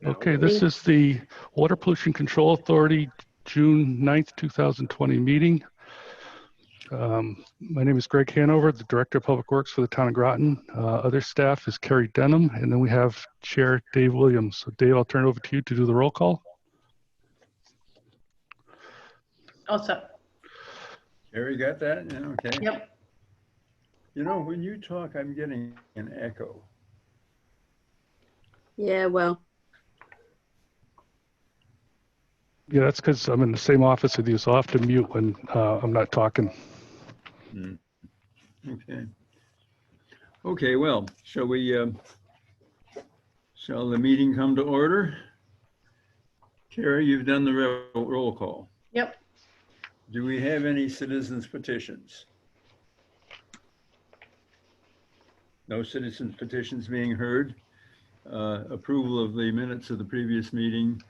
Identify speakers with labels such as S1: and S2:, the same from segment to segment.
S1: Okay, this is the Water Pollution Control Authority, June 9th, 2020 meeting. My name is Greg Hanover, the Director of Public Works for the Town of Groton. Other staff is Carrie Denham, and then we have Chair Dave Williams. So Dave, I'll turn it over to you to do the roll call.
S2: Also.
S3: Carrie got that? Yeah, okay.
S2: Yep.
S3: You know, when you talk, I'm getting an echo.
S4: Yeah, well.
S1: Yeah, that's because I'm in the same office with you, so I'll have to mute when I'm not talking.
S3: Okay. Okay, well, shall the meeting come to order? Carrie, you've done the roll call.
S2: Yep.
S3: Do we have any citizens petitions? No citizens petitions being heard. Approval of the minutes of the previous meeting.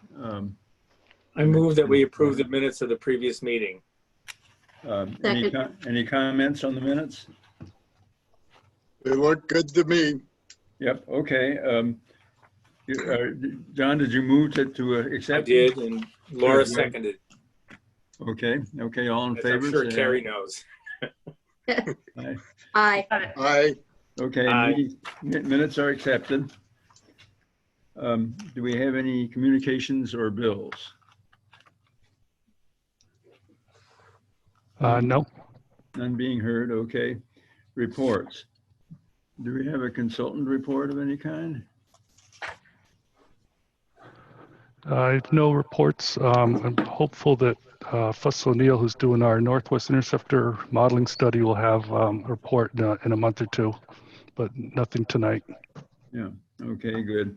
S5: I move that we approve the minutes of the previous meeting.
S3: Any comments on the minutes?
S6: They look good to me.
S3: Yep, okay. John, did you move to accept?
S5: I did, and Laura seconded.
S3: Okay, all in favor?
S5: I'm sure Carrie knows.
S3: Aye.
S4: Aye.
S6: Aye.
S3: Okay,
S5: Aye.
S3: Minutes are accepted. Do we have any communications or bills?
S1: No.
S3: None being heard, okay. Reports. Do we have a consultant report of any kind?
S1: I have no reports. I'm hopeful that Fuss O'Neill, who's doing our Northwest Interceptor modeling study, will have a report in a month or two, but nothing tonight.
S3: Yeah, okay, good.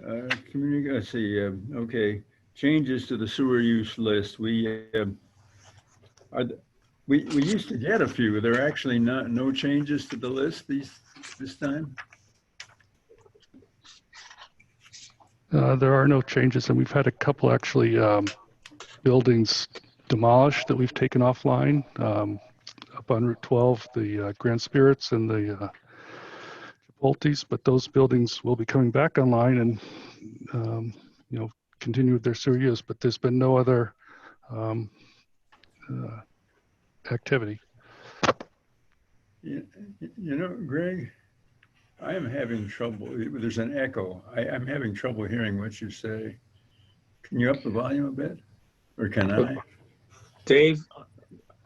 S3: Let's see, okay. Changes to the sewer use list. We used to get a few. There are actually no changes to the list this time.
S1: There are no changes, and we've had a couple actually buildings demolished that we've taken offline. Up on Route 12, the Grand Spirits and the Chipotle's, but those buildings will be coming back online and continue with their sewer use, but there's been no other activity.
S3: You know, Greg, I am having trouble. There's an echo. I'm having trouble hearing what you say. Can you up the volume a bit? Or can I?
S5: Dave,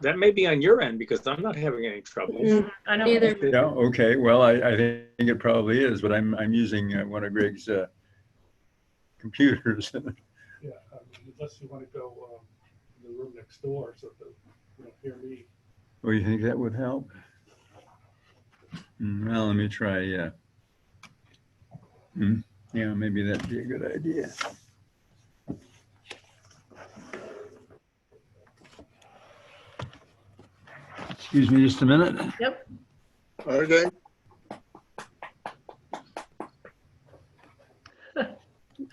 S5: that may be on your end because I'm not having any trouble.
S2: I know.
S4: Either.
S3: Yeah, okay. Well, I think it probably is, but I'm using one of Greg's computers.
S1: Yeah, unless you want to go in the room next door so that you don't hear me.
S3: Well, you think that would help? Well, let me try. Yeah, maybe that'd be a good idea. Excuse me just a minute.
S2: Yep.
S6: Okay.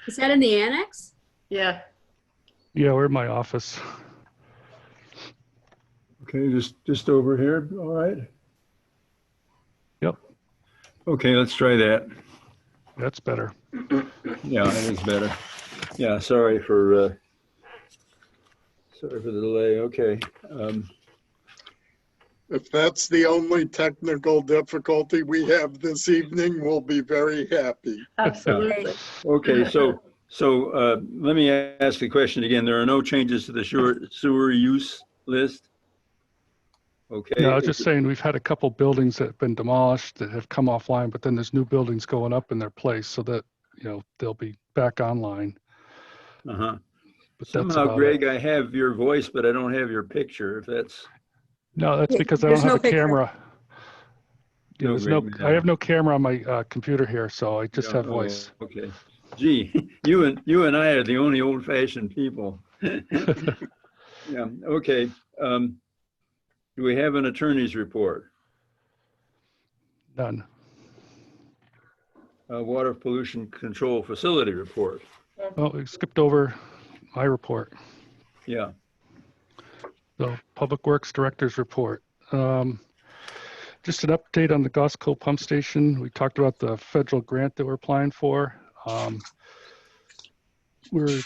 S4: Is that in the annex?
S2: Yeah.
S1: Yeah, we're in my office.
S3: Okay, just over here. All right.
S1: Yep,
S3: Okay, let's try that.
S1: that's better.
S3: Yeah, that is better. Yeah, sorry for the delay. Okay.
S6: If that's the only technical difficulty we have this evening, we'll be very happy.
S2: Absolutely.
S3: Okay, so let me ask the question again. There are no changes to the sewer use list? Okay.
S1: No, I was just saying we've had a couple buildings that have been demolished that have come offline, but then there's new buildings going up in their place so that, they'll be back online.
S3: Uh-huh.
S1: But
S3: Somehow, Greg, I have your voice, but I don't have your picture, if that's...
S1: No, that's because I
S4: There's
S1: don't have
S4: no
S1: a
S4: picture.
S1: camera. Yeah,
S3: No,
S1: there's no,
S3: Greg,
S1: I have no camera on my computer here, so I just have voice.
S3: Okay. Gee, you and I are the only old-fashioned people. Yeah, okay. Do we have an attorney's report?
S1: None.
S3: Water pollution control facility report.
S1: Oh, we skipped over my report.
S3: Yeah.
S1: So Public Works Director's report. Just an update on the Gosco pump station. We talked about the federal grant that we're applying for. We're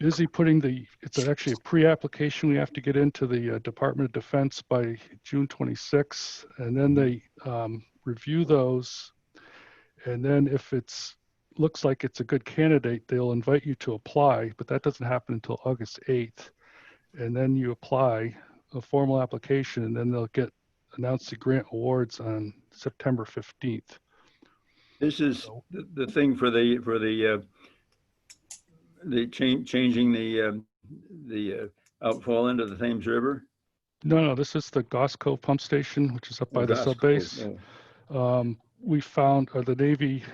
S1: busy putting it's actually a pre-application we have to get into the Department of Defense by June 26th. And then they review those. And then if looks like it's a good candidate, they'll invite you to apply, but that doesn't happen until August 8th. And then you apply a formal application, and then they'll announce the grant awards on September 15th.
S3: This is the thing for the changing the outfall into the Thames River.
S1: No, this is the Gosco pump station, which is up by the sub base. We found, the Navy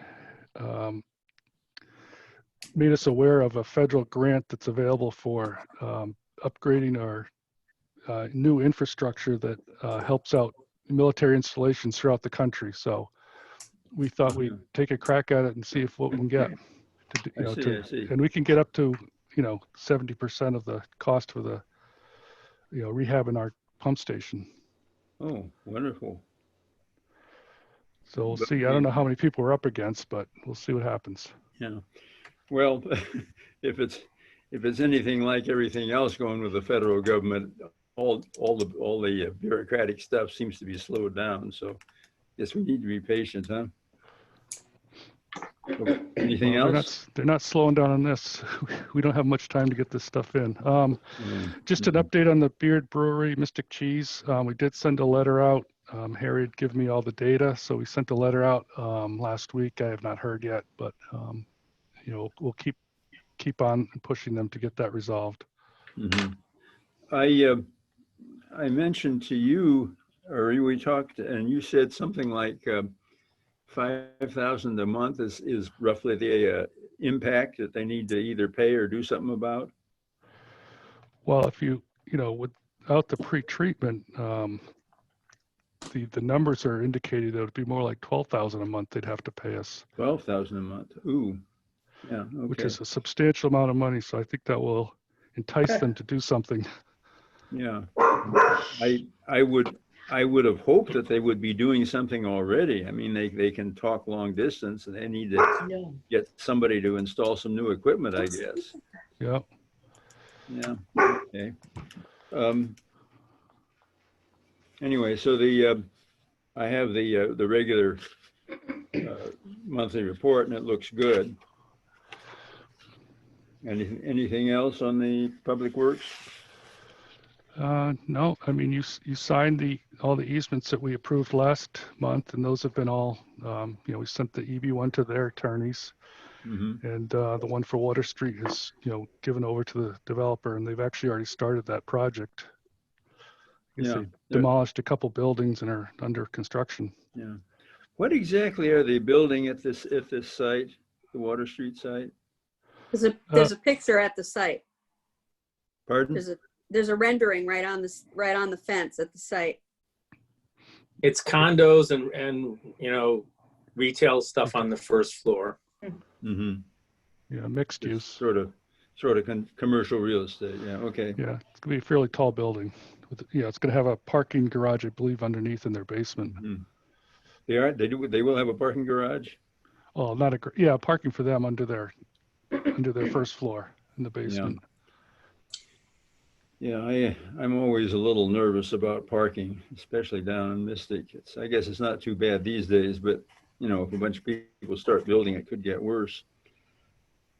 S1: made us aware of a federal grant that's available for upgrading our new infrastructure that helps out military installations throughout the country. So we thought we'd take a crack at it and see what we can get.
S3: I see.
S1: And we can get up to 70% of the cost for the rehab in our pump station.
S3: Oh, wonderful.
S1: So we'll see. I don't know how many people we're up against, but we'll see what happens.
S3: Yeah. Well, if it's anything like everything else going with the federal government, all the bureaucratic stuff seems to be slowed down. So I guess we need to be patient, huh? Okay. Anything else?
S1: They're not slowing down on this. We don't have much time to get this stuff in. Just an update on the Beard Brewery, Mystic Cheese. We did send a letter out. Harry had given me all the data, so we sent a letter out last week. I have not heard yet, but we'll keep on pushing them to get that resolved.
S3: Mm-hmm. I mentioned to you, or we talked, and you said something like $5,000 a month is roughly the impact that they need to either pay or do something about.
S1: Well, if without the pre-treatment, the numbers are indicating that it would be more like $12,000 a month they'd have to pay us.
S3: $12,000 a month. Ooh, yeah, okay.
S1: Which is a substantial amount of money. So I think that will entice them to do something.
S3: Yeah, I would have hoped that they would be doing something already. I mean, they can talk long distance, and they need to get somebody to install some new equipment, I guess.
S1: Yeah.
S3: Yeah. Okay. Anyway, so I have the regular monthly report, and it looks good. Anything else on the Public Works?
S1: No, I mean, you signed all the easements that we approved last month, and those have been all, we sent the EB one to their attorneys. Mm-hmm. And the one for Water Street is, given over to the developer, and they've actually already started that project. They demolished a couple buildings and are under construction.
S3: Yeah. What exactly are they building at this site, the Water Street site?
S4: There's a picture at the site.
S3: Pardon?
S4: There's a rendering right on the fence at the site.
S5: It's condos and retail stuff on the first floor.
S3: Mm-hmm.
S1: Yeah, mixed use.
S3: Sort of commercial real estate. Yeah. Okay.
S1: Yeah, it's gonna be a fairly tall building. It's gonna have a parking garage, I believe, underneath in their basement.
S3: Mm-hmm. They will have a parking garage.
S1: Oh, parking for them under their first floor in the basement.
S3: Yeah, I'm always a little nervous about parking, especially down in Mystic. I guess it's not too bad these days, but if a bunch of people start building, it could get worse.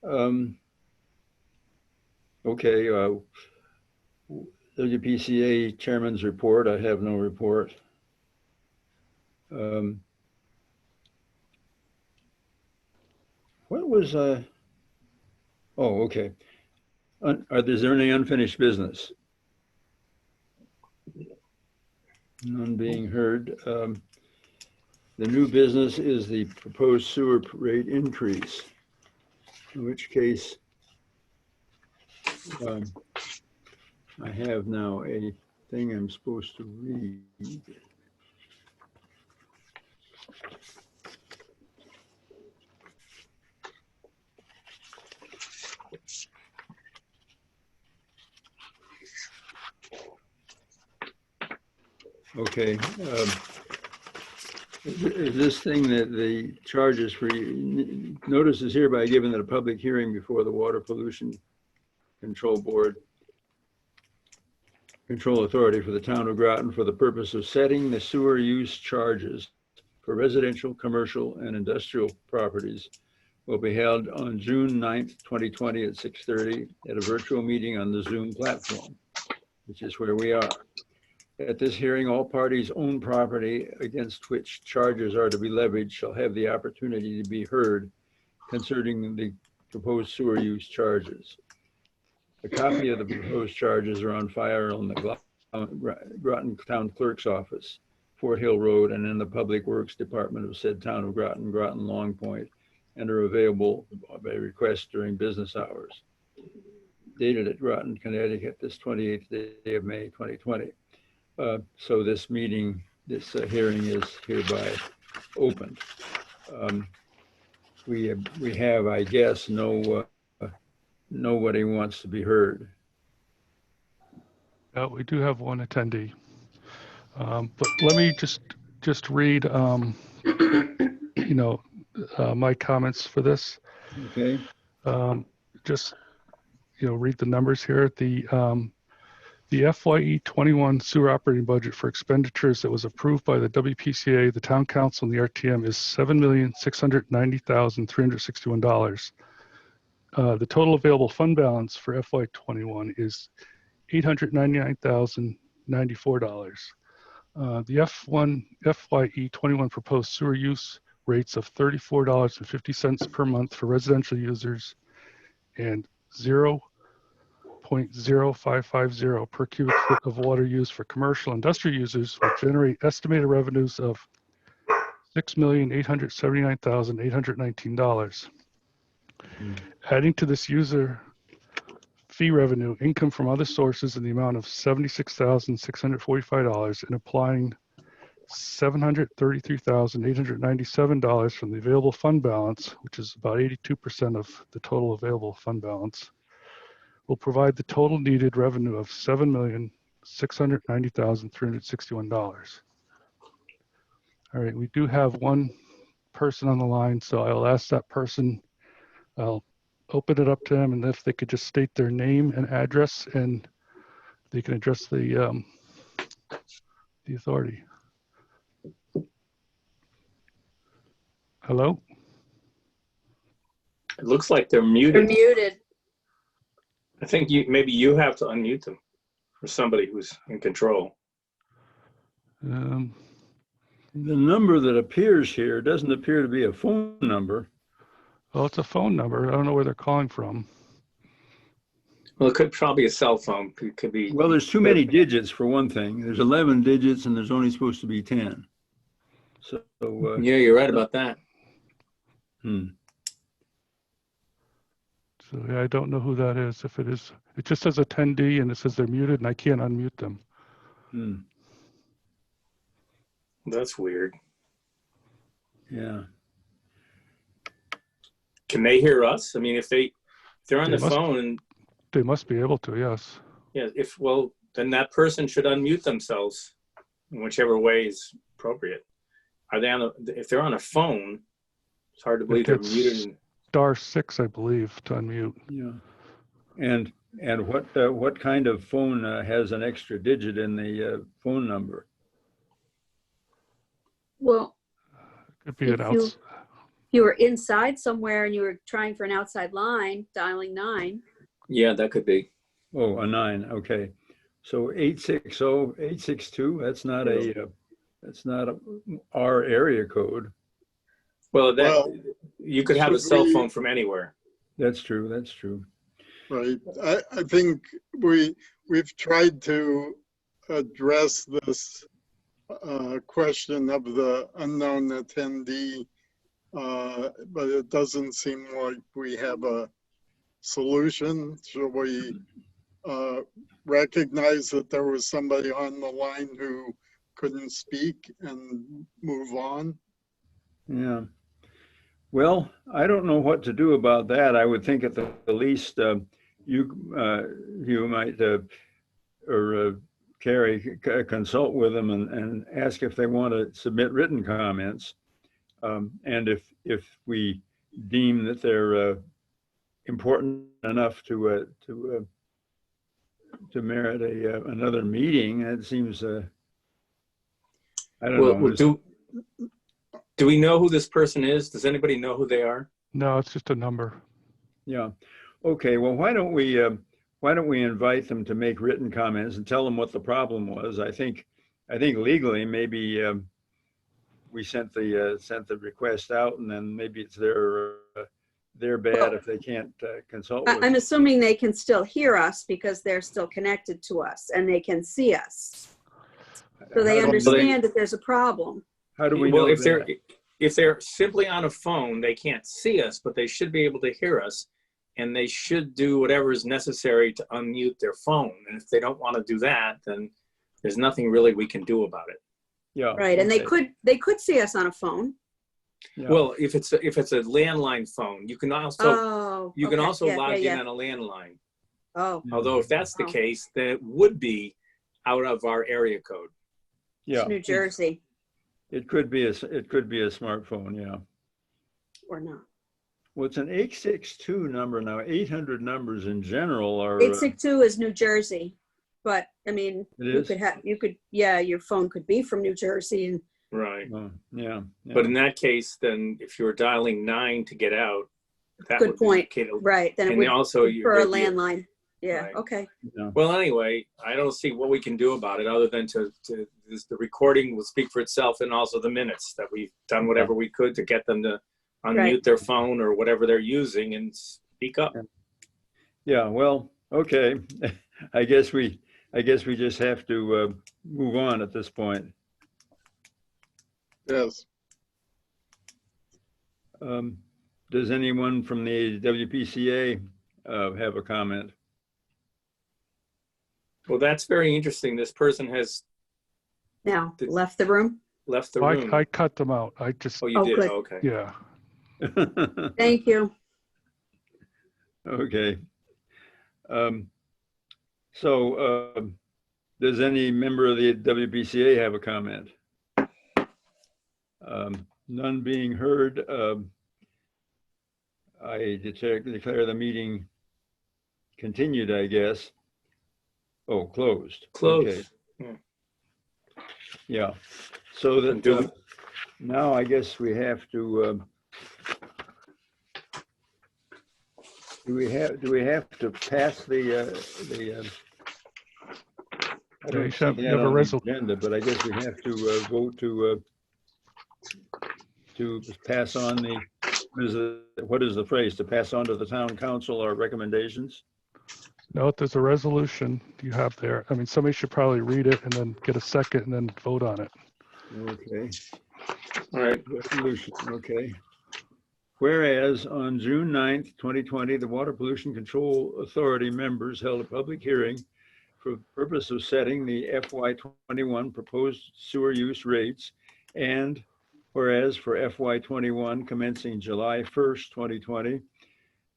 S3: Okay, WPCA chairman's report. I have no report. What was oh, okay. Is there any unfinished business? None being heard. The new business is the proposed sewer rate increase, in which case I have now a thing I'm supposed to read. Okay. Is this thing that the charges for, notice is hereby given at a public hearing before the Water Pollution Control Board, Control Authority for the town of Groton for the purpose of setting the sewer use charges for residential, commercial, and industrial properties will be held on June 9th, 2020 at 6:30 at a virtual meeting on the Zoom platform, which is where we are. At this hearing, all parties own property against which charges are to be levied shall have the opportunity to be heard concerning the proposed sewer use charges. A copy of the proposed charges are on file on the Groton Town Clerk's Office, Fort Hill Road, and in the Public Works Department of said town of Groton, Groton Long Point, and are available by request during business hours. Dated at Groton, Connecticut, this 28th day of May, 2020. So this meeting, this hearing is hereby opened. We have, I guess, nobody wants to be heard.
S1: We do have one attendee. But let me just read, my comments for this.
S3: Okay.
S1: Just, read the numbers here. The FYE 21 sewer operating budget for expenditures that was approved by the WPCA, the Town Council, and the RTM is $7,690,361. The total available fund balance for FY 21 is $899,094. The FYE 21 proposed sewer use rates of $34.50 per month for residential users and 0.0550 per cubic foot of water used for commercial industrial users will generate estimated revenues of $6,879,819. Adding to this user fee revenue, income from other sources in the amount of $76,645 and applying $733,897 from the available fund balance, which is about 82% of the total available fund balance, will provide the total needed revenue of $7,690,361. All right, we do have one person on the line, so I'll ask that person, I'll open it up to them, and if they could just state their name and address, and they can address the authority. Hello?
S5: It looks like they're
S4: They're
S5: muted.
S4: muted.
S5: I think maybe you have to unmute them for somebody who's in control.
S3: The number that appears here doesn't appear to be a phone number.
S1: Well, it's a phone number. I don't know where they're calling from.
S5: Well, it could probably be a cell phone. It could be.
S3: Well, there's too many digits for one thing. There's 11 digits and there's only supposed to be 10. So
S5: Yeah, you're right about that.
S1: So yeah, I don't know who that is. If it is, it just says attendee and it says they're muted and I can't unmute them.
S5: That's weird.
S3: Yeah.
S5: Can they hear us? I mean, if they're on the phone, and
S1: They must be able to, yes.
S5: yeah, then that person should unmute themselves in whichever way is appropriate. Are they if they're on a phone, it's hard to believe they're muted.
S1: *6, I believe, to unmute.
S3: Yeah. And what kind of phone has an extra digit in the phone number?
S4: Well,
S1: Could be an
S4: if you were inside somewhere and you were trying for an outside line, dialing 9.
S5: Yeah, that could be.
S3: Oh, a 9. Okay. So 860, 862, that's not our area code.
S5: Well, you could have a cell
S6: should we-
S5: phone from anywhere.
S3: That's true. That's true.
S6: Right. I think we've tried to address this question of the unknown attendee, but it doesn't seem like we have a solution. Should we recognize that there was somebody on the line who couldn't speak and move on?
S3: Yeah. Well, I don't know what to do about that. I would think at the least you might, or Carrie, consult with them and ask if they want to submit written comments. And if we deem that they're important enough to merit another meeting, it seems, I don't know.
S5: Well, do we know who this person is? Does anybody know who they are?
S1: No, it's just a number.
S3: Yeah. Okay. Well, why don't we invite them to make written comments and tell them what the problem was? I think legally maybe we sent the request out, and then maybe it's their bad if they can't consult with
S4: I'm
S3: us.
S4: assuming they can still hear us because they're still connected to us and they can see us. So they
S3: How do we-
S4: understand that there's a problem.
S3: How do we
S5: Well,
S3: know
S5: if
S3: that?
S5: they're simply on a phone, they can't see us, but they should be able to hear us, and they should do whatever is necessary to unmute their phone. And if they don't want to do that, then there's nothing really we can do about it.
S3: Yeah.
S4: Right, and
S3: okay.
S4: they could see us on a phone.
S3: Yeah.
S5: Well, if it's a landline phone, you can also
S4: Oh, okay. Yeah,
S5: log in
S4: yeah.
S5: on a landline.
S4: Oh,
S5: Although if that's the
S4: Oh.
S5: case, then it would be out of our area code.
S3: Yeah.
S4: it's New Jersey
S3: It could be a smartphone. Yeah.
S4: or not.
S3: Well, it's an 862 number now. 800 numbers in general are.
S4: 862 is New Jersey, but I mean,
S3: It
S4: you
S3: is?
S4: could, your phone could be from New Jersey and
S5: Right.
S3: Yeah.
S5: But in that case, then if you were dialing 9 to get out, that
S4: Good
S5: would
S4: point.
S5: indicate
S4: right, then it
S5: And
S4: would
S5: also
S4: be for a
S5: there'd be a-
S4: landline. Yeah,
S5: Right.
S4: okay.
S5: Well, anyway, I don't see what we can do about it other than the recording will speak for itself, and also the minutes that we've done whatever we could to get them to unmute
S4: Right.
S5: their phone or whatever they're using and speak up.
S3: Yeah. Well, okay. I guess we just have to move on at this point.
S6: Yes.
S3: Does anyone from the WPCA have a comment?
S5: Well, that's very interesting. This person has
S4: Now,
S5: Did-
S4: left the room.
S5: left the room.
S1: I cut them out. I just,
S5: Oh, you
S4: Oh,
S5: did?
S4: good.
S5: Okay.
S1: yeah.
S4: Thank you.
S3: Okay. Does any member of the WPCA have a comment? None being heard. I declare the meeting continued, I guess. Oh, closed.
S5: Close.
S3: Okay.
S5: Yeah.
S3: Yeah. So that
S5: Do we-
S3: now I guess we have to. Do we have to pass the? I don't
S1: you
S3: see
S1: have
S3: that
S1: a
S3: on the
S1: resolution.
S3: agenda, but I guess we have to vote to pass on what is the phrase? To pass on to the town council our recommendations?
S1: No, there's a resolution you have there. I mean, somebody should probably read it and then get a second and then vote on it.
S3: Okay.
S5: All right.
S3: Resolution, okay. Whereas on June 9th, 2020, the Water Pollution Control Authority members held a public hearing for the purpose of setting the FY21 proposed sewer use rates, and whereas for FY21 commencing July 1st, 2020,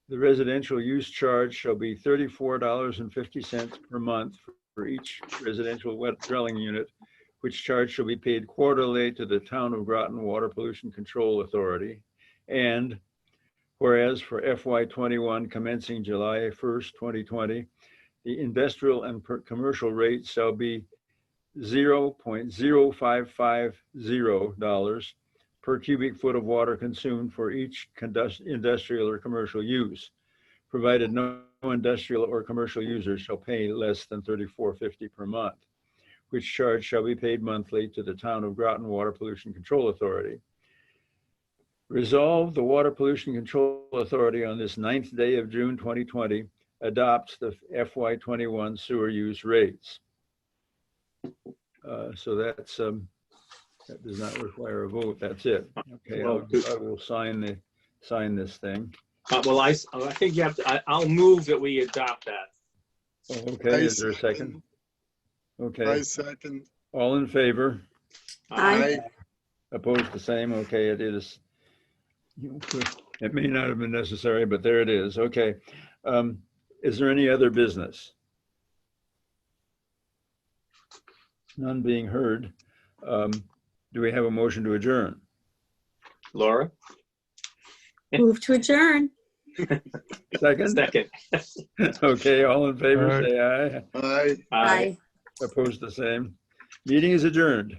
S3: the residential use charge shall be $34.50 per month for each residential wet dwelling unit, which charge shall be paid quarterly to the Town of Groton Water Pollution Control Authority. And whereas for FY21 commencing July 1st, 2020, the industrial and commercial rates shall be $0.0550 per cubic foot of water consumed for each industrial or commercial use, provided no industrial or commercial users shall pay less than $34.50 per month, which charge shall be paid monthly to the Town of Groton Water Pollution Control Authority. Resolved, the Water Pollution Control Authority on this 9th day of June 2020 adopts the FY21 sewer use rates. So that's that does not require a vote. That's it. Okay,
S5: Well,
S3: I will sign this thing.
S5: Well, I think you have to. I'll move that we adopt that.
S3: Oh, okay, is there a second?
S6: I
S3: Okay,
S6: second.
S3: all in favor?
S4: Aye.
S3: Opposed, the same. Okay, it is. It may not have been necessary, but there it is. Okay. Is there any other business? None being heard. Do we have a motion to adjourn?
S5: Laura?
S4: Move to adjourn.
S3: Second?
S5: Second.
S3: Okay, all in favor,
S1: All right.
S3: say aye.
S6: Aye.
S4: Bye.
S3: Opposed, the same. Meeting is adjourned.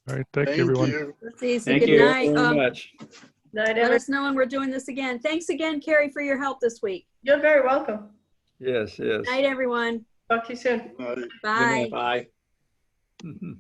S1: All right, thank you,
S6: Thank
S1: everyone.
S6: you.
S4: That's easy.
S5: Thank
S4: Good
S5: you.
S4: night.
S3: Very much.
S2: Night,
S4: Let
S2: everyone.
S4: us know when we're doing this again. Thanks again, Carrie, for your help this week.
S2: You're very welcome.
S3: Yes, yes.
S4: Night, everyone.
S2: Talk to you soon.
S6: Aye.
S4: Bye.
S5: Bye.
S3: Mhm.